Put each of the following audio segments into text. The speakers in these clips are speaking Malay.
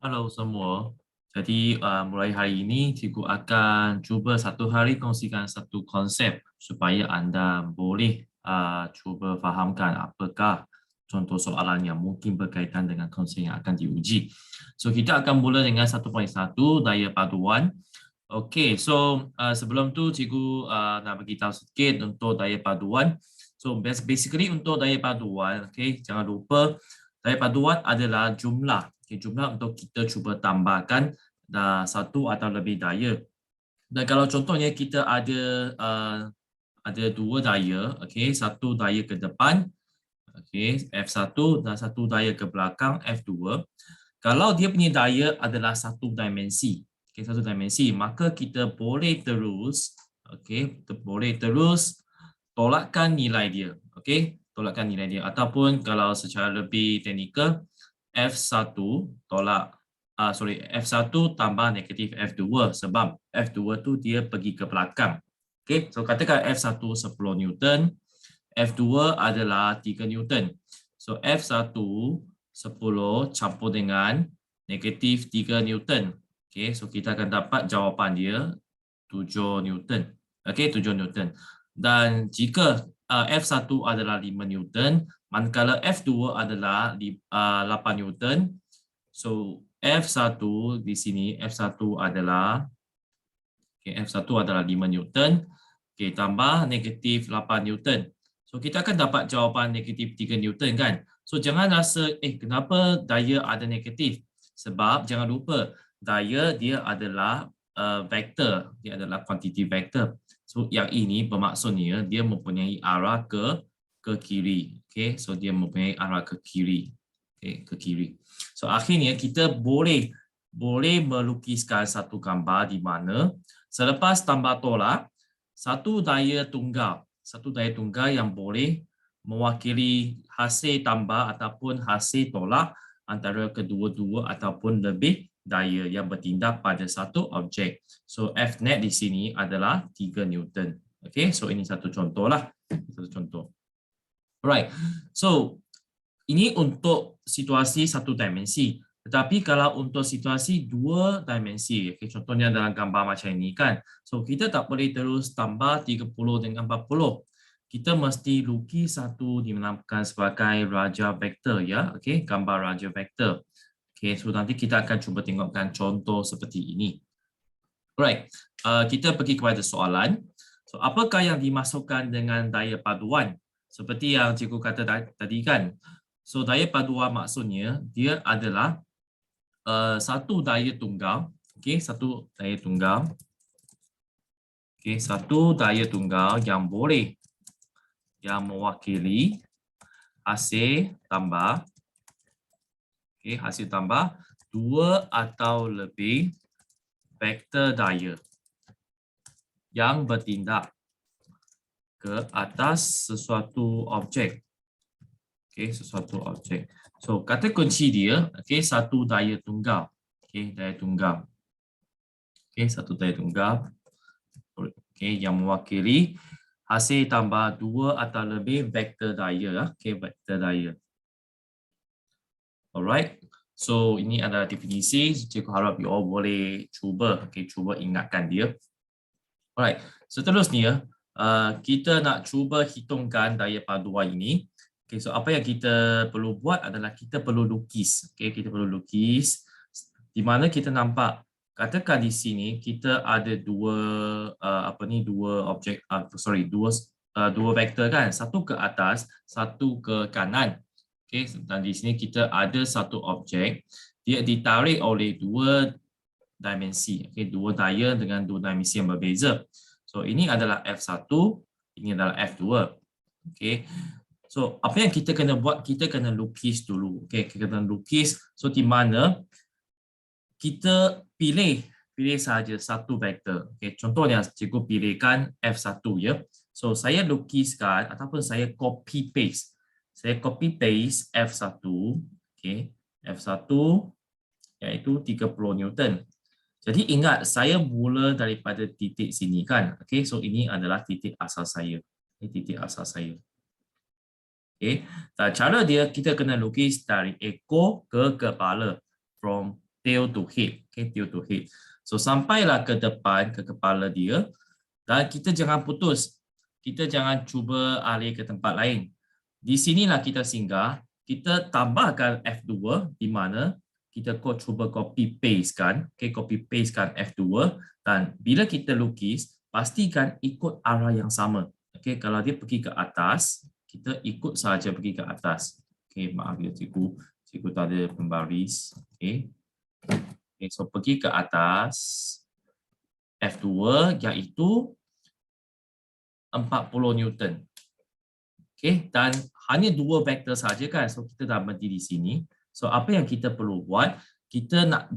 Halo semua. Jadi mulai hari ini cikgu akan cuba satu hari kongsikan satu konsep supaya anda boleh cuba fahamkan apakah contoh soalan yang mungkin berkaitan dengan konsep yang akan diuji. So kita akan mula dengan 1.1 daya paduan. Okey, so sebelum tu cikgu nak bagi tahu sikit untuk daya paduan. So basically untuk daya paduan, okey, jangan lupa daya paduan adalah jumlah. Okay, jumlah untuk kita cuba tambahkan satu atau lebih daya. Dan kalau contohnya kita ada dua daya, okey, satu daya ke depan, okey, F1 dan satu daya ke belakang F2. Kalau dia punya daya adalah satu dimensi, okay, satu dimensi, maka kita boleh terus, okay, kita boleh terus tolakkan nilai dia, okay, tolakkan nilai dia. Ataupun kalau secara lebih teknikal, F1 tolak, F1 tambah negatif F2 sebab F2 tu dia pergi ke belakang. Okay, so katakan F1 10 Newton, F2 adalah 3 Newton. So F1 10 campur dengan negatif 3 Newton. Okay, so kita akan dapat jawapan dia 7 Newton. Okay, 7 Newton. Dan jika F1 adalah 5 Newton, manakala F2 adalah 8 Newton, so F1 di sini, F1 adalah F1 adalah 5 Newton, okay, tambah negatif 8 Newton. So kita akan dapat jawapan negatif 3 Newton kan. So jangan rasa kenapa daya ada negatif. Sebab jangan lupa daya dia adalah vektor, dia adalah kuantiti vektor. So yang ini bermaksudnya dia mempunyai arah ke kiri. Okay, so dia mempunyai arah ke kiri. Okay, ke kiri. So akhirnya kita boleh melukiskan satu gambar di mana selepas tambah tolak, satu daya tunggal yang boleh mewakili hasil tambah ataupun hasil tolak antara kedua-dua ataupun lebih daya yang bertindak pada satu objek. So F net di sini adalah 3 Newton. Okay, so ini satu contoh lah. Satu contoh. Alright, so ini untuk situasi satu dimensi. Tetapi kalau untuk situasi dua dimensi, okay, contohnya dalam gambar macam ini kan. So kita tak boleh terus tambah 30 dengan 40. Kita mesti lukis satu dinamakan sebagai raja vektor ya. Okay, gambar raja vektor. Okay, so nanti kita akan cuba tengokkan contoh seperti ini. Alright, kita pergi kepada soalan. So apakah yang dimasukkan dengan daya paduan? Seperti yang cikgu kata tadi kan. So daya paduan maksudnya dia adalah satu daya tunggal, okey, satu daya tunggal. Okey, satu daya tunggal yang mewakili hasil tambah, okey, hasil tambah dua atau lebih vektor daya yang bertindak ke atas sesuatu objek. Okey, sesuatu objek. So kata kunci dia, okey, satu daya tunggal. Okey, daya tunggal. Okey, satu daya tunggal. Okey, yang mewakili hasil tambah dua atau lebih vektor daya. Okey, vektor daya. Alright. So ini adalah definisi. Cikgu harap you all boleh cuba, cuba ingatkan dia. Alright. Seterusnya, kita nak cuba hitungkan daya paduan ini. Okay, so apa yang kita perlu buat adalah kita perlu lukis. Okay, kita perlu lukis di mana kita nampak, katakan di sini kita ada dua objek, dua vektor kan, satu ke atas, satu ke kanan. Okay, dan di sini kita ada satu objek, dia ditarik oleh dua dimensi, okay, dua daya dengan dua dimensi yang berbeza. So ini adalah F1, ini adalah F2. Okay. So, apa yang kita kena buat, kita kena lukis dulu. Okay, kita kena lukis. So, di mana kita pilih sahaja satu vektor. Okay, contohnya, cikgu pilihkan F1 ya. So, saya lukiskan ataupun saya copy paste. Saya copy paste F1. Okay, F1 iaitu 30 Newton. Jadi ingat, saya mula daripada titik sini kan. Okay, so ini adalah titik asal saya. Ini titik asal saya. Okay. Cara dia kita kena lukis dari ekor ke kepala, from tail to head. Okay, tail to head. So sampailah ke depan, ke kepala dia. Dan kita jangan putus. Kita jangan cuba alih ke tempat lain. Di sinilah kita singgah. Kita tambahkan F2 di mana kita cuba copy paste kan. Okay, copy paste kan F2. Dan bila kita lukis, pastikan ikut arah yang sama. Okay, kalau dia pergi ke atas, kita ikut saja pergi ke atas. Okay, maaf ya cikgu. Cikgu tak ada pembaris. Okay. Okay, so pergi ke atas F2 iaitu 40 Newton. Okay, dan hanya 2 vektor saja kan. So kita dah berhenti di sini. So apa yang kita perlu buat? Kita nak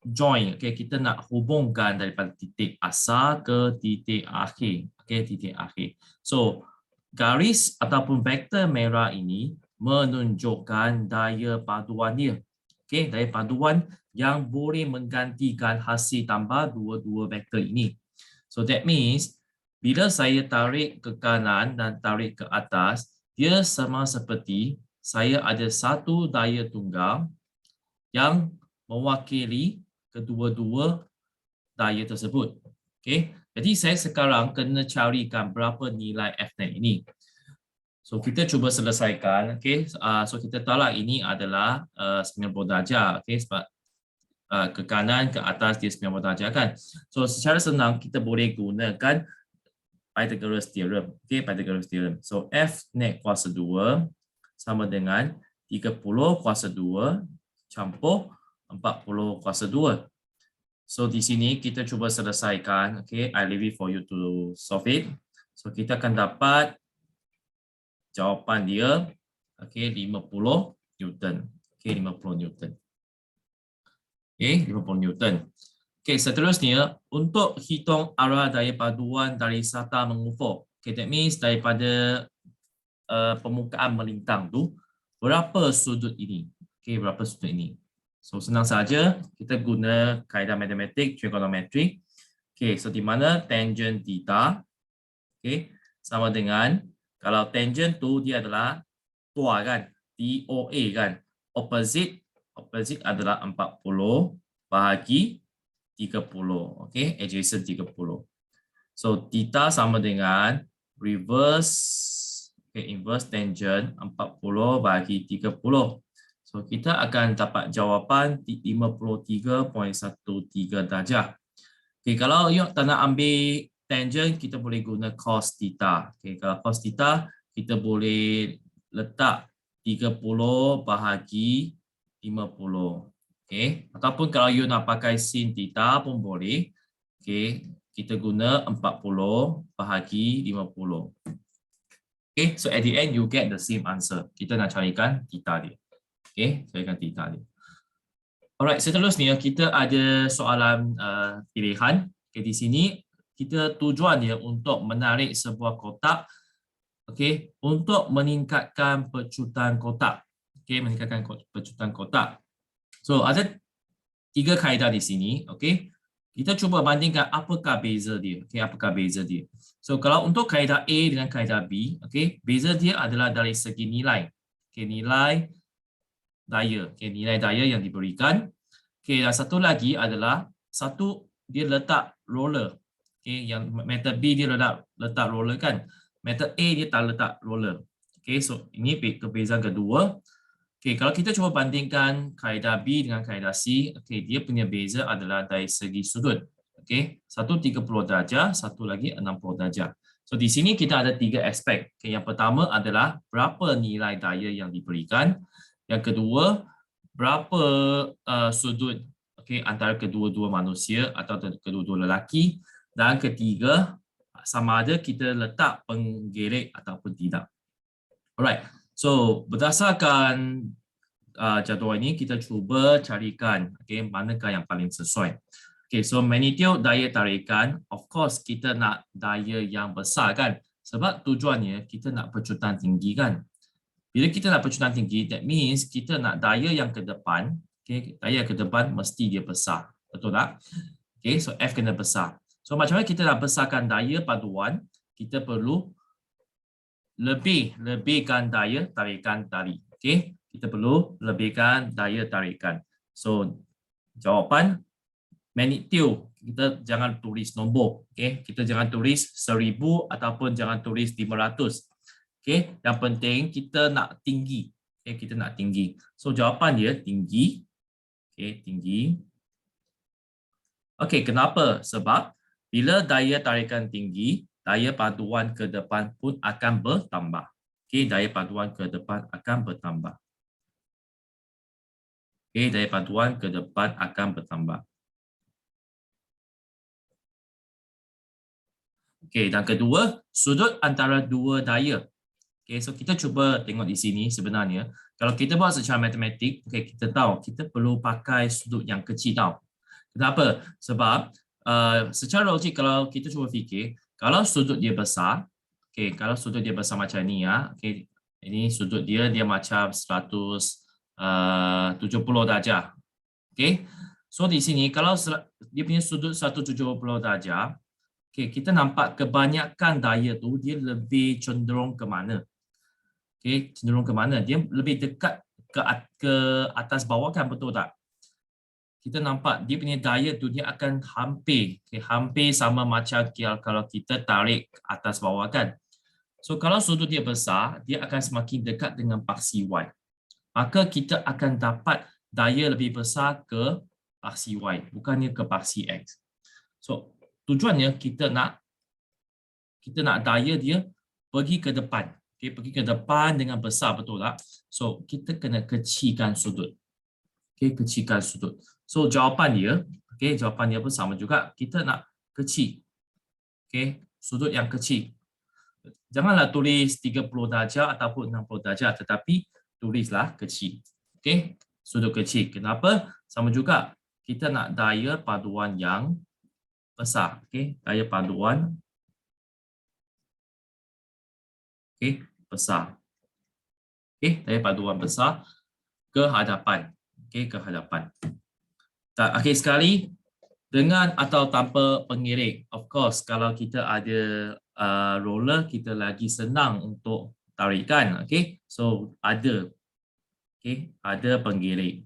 join, okay, kita nak hubungkan daripada titik asal ke titik akhir. Okay, titik akhir. So garis ataupun vektor merah ini menunjukkan daya paduan dia. Okay, daya paduan yang boleh menggantikan hasil tambah dua-dua vektor ini. So that means bila saya tarik ke kanan dan tarik ke atas, dia sama seperti saya ada satu daya tunggal yang mewakili kedua-dua daya tersebut. Okay. Jadi saya sekarang kena carikan berapa nilai Fnet ini. So kita cuba selesaikan. Okay. So kita tahu lah ini adalah 90 darjah. Okay. Sebab ke kanan, ke atas dia 90 darjah kan. So secara senang kita boleh gunakan Pythagoras theorem. Okay, Pythagoras theorem. So F net kuasa 2 sama dengan 30 kuasa 2 campur 40 kuasa 2. So di sini kita cuba selesaikan. Okay, I leave it for you to solve it. So kita akan dapat jawapan dia. Okay, 50 Newton. Okay, 50 Newton. Okay, 50 Newton. Okay, seterusnya untuk hitung arah daya paduan dari sata mengufuk. Okay, that means daripada permukaan melintang tu berapa sudut ini? Okay, berapa sudut ini? So senang saja kita guna kaedah matematik trigonometri. Okay, so di mana tangent theta, okay, sama dengan kalau tangent tu dia adalah tua kan, DOA kan, opposite adalah 40 bahagi 30, okay, adjacent 30. So theta sama dengan inverse tangent 40 bahagi 30. So kita akan dapat jawapan 53.13 darjah. Okay, kalau tak nak ambil tangent, kita boleh guna cos theta. Okay, kalau cos theta, kita boleh letak 30 bahagi 50. Okay, ataupun kalau you nak pakai sin theta pun boleh. Okay, kita guna 40 bahagi 50. Okay, so at the end you get the same answer. Kita nak carikan theta dia. Okay, carikan theta dia. Alright, seterusnya kita ada soalan pilihan. Okay, di sini kita tujuan dia untuk menarik sebuah kotak. Okay, untuk meningkatkan pecutan kotak. Okay, meningkatkan pecutan kotak. So ada 3 kaedah di sini, okey. Kita cuba bandingkan apakah beza dia. Okey, apakah beza dia. So kalau untuk kaedah A dengan kaedah B, okey, beza dia adalah dari segi nilai. Okey, nilai daya. Okey, nilai daya yang diberikan. Okey, dan satu lagi adalah dia letak roller. Okey, yang method B dia letak roller kan. Method A dia tak letak roller. Okey, so ini perbezaan kedua. Okay, kalau kita cuba bandingkan kaedah B dengan kaedah C, okay, dia punya beza adalah dari segi sudut. Okay, satu 30 darjah, satu lagi 60 darjah. So di sini kita ada 3 aspek. Okay, yang pertama adalah berapa nilai daya yang diberikan. Yang kedua, berapa sudut, okay, antara kedua-dua manusia atau kedua-dua lelaki. Dan ketiga, sama ada kita letak penggerik ataupun tidak. Alright. So, berdasarkan jadual ini, kita cuba carikan okay, manakah yang paling sesuai. Okay, so magnitude daya tarikan, of course kita nak daya yang besar kan. Sebab tujuannya kita nak pecutan tinggi kan. Bila kita nak pecutan tinggi, that means kita nak daya yang ke depan. Okay, daya ke depan mesti dia besar. Betul tak? Okay, so F kena besar. So macam mana kita nak besarkan daya paduan, kita perlu lebihkan daya tarikan tali. Okey, kita perlu lebihkan daya tarikan. So Jawapan magnitude, kita jangan tulis nombor. Okay? Kita jangan tulis 1000 ataupun jangan tulis 500. Okay? Yang penting kita nak tinggi. Okay? Kita nak tinggi. So jawapan dia tinggi. Okay, tinggi. Okay, kenapa? Sebab bila daya tarikan tinggi, daya paduan ke depan pun akan bertambah. Okay, daya paduan ke depan akan bertambah. Okay, daya paduan ke depan akan bertambah. Okay, dan kedua, sudut antara dua daya. Okay, so kita cuba tengok di sini sebenarnya. Kalau kita buat secara matematik, okay, kita tahu kita perlu pakai sudut yang kecil tau. Kenapa? Sebab secara logik kalau kita cuba fikir, kalau sudut dia besar, okay, kalau sudut dia besar macam ni ya, okay, ini sudut dia macam 170 darjah. Okay, so di sini kalau dia punya sudut 170 darjah, okay, kita nampak kebanyakan daya tu dia lebih cenderung ke mana? Okay, cenderung ke mana? Dia lebih dekat ke atas bawah kan, betul tak? Kita nampak dia punya daya tu dia akan hampir sama macam kalau kita tarik atas bawah kan. So kalau sudut dia besar, dia akan semakin dekat dengan paksi Y. Maka kita akan dapat daya lebih besar ke paksi Y, bukannya ke paksi X. So tujuannya kita nak daya dia pergi ke depan. Okay, pergi ke depan dengan besar, betul tak? So kita kena kecilkan sudut. Okay, kecilkan sudut. So jawapan dia pun sama juga. Kita nak kecil. Okay, sudut yang kecil. Janganlah tulis 30 darjah ataupun 60 darjah, tetapi tulislah kecil. Okay, sudut kecil. Kenapa? Sama juga. Kita nak daya paduan yang besar. Okay, daya paduan. Okay, besar. Okay, daya paduan besar ke hadapan. Okay, ke hadapan. Akhir sekali, dengan atau tanpa pengirik. Of course, kalau kita ada roller, kita lagi senang untuk tarikan. Okay, so ada. Okay, ada pengirik.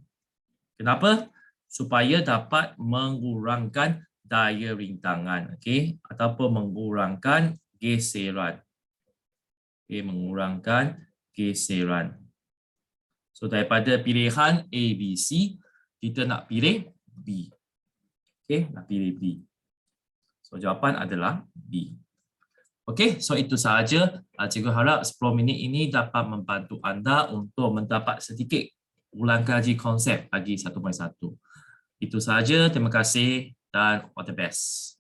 Kenapa? Supaya dapat mengurangkan daya rintangan. Okay, ataupun mengurangkan geseran. Okay, mengurangkan geseran. So daripada pilihan A, B, C, kita nak pilih B. Okey, nak pilih B. So jawapan adalah B. Okey, so itu sahaja. Cikgu harap 10 minit ini dapat membantu anda untuk mendapat sedikit ulang kaji konsep bagi 1.1. Itu sahaja, terima kasih dan all the best.